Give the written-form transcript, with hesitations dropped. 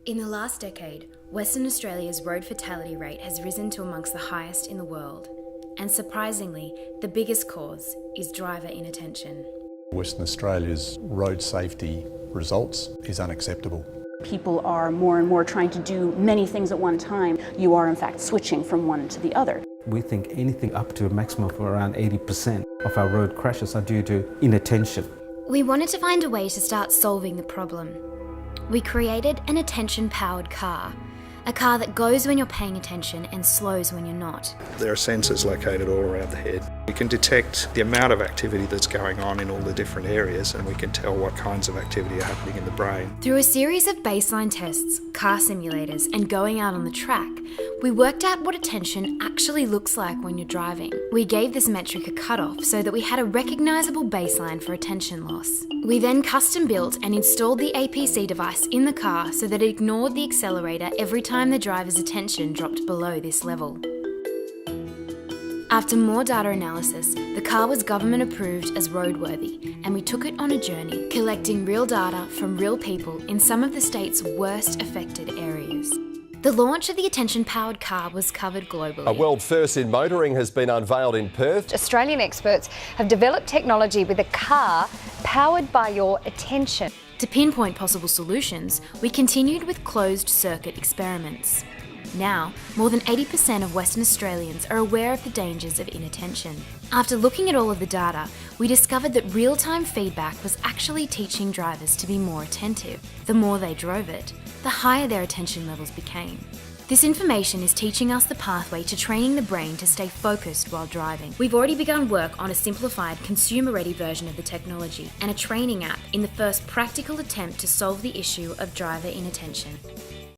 In the last decade, Western Australia's road fatality rate has risen to amongst the highest in the world. And surprisingly, the biggest cause is driver inattention. Western Australia's road safety results is unacceptable. People are more and more trying to do many things at one time. You are in fact switching from one to the other. We think anything up to a maximum of around 80% of our road crashes are due to inattention. We wanted to find a way to start solving the problem. We created an attention-powered car, a car that goes when you're paying attention and slows when you're not. There are sensors located all around the head. We can detect the amount of activity that's going on in all the different areas, and we can tell what kinds of activity are happening in the brain. Through a series of baseline tests, car simulators, and going out on the track, we worked out what attention actually looks like when you're driving. We gave this metric a cutoff so that we had a recognisable baseline for attention loss. We then custom built and installed the APC device in the car so that it ignored the accelerator every time the driver's attention dropped below this level. After more data analysis, the car was government approved as roadworthy, and we took it on a journey, collecting real data from real people in some of the state's worst affected areas. The launch of the attention-powered car was covered globally. A world first in motoring has been unveiled in Perth. Australian experts have developed technology with a car powered by your attention. To pinpoint possible solutions, we continued with closed-circuit experiments. Now, more than 80% of Western Australians are aware of the dangers of inattention. After looking at all of the data, we discovered that real-time feedback was actually teaching drivers to be more attentive. The more they drove it, the higher their attention levels became. This information is teaching us the pathway to training the brain to stay focused while driving. We've already begun work on a simplified, consumer-ready version of the technology and a training app in the first practical attempt to solve the issue of driver inattention.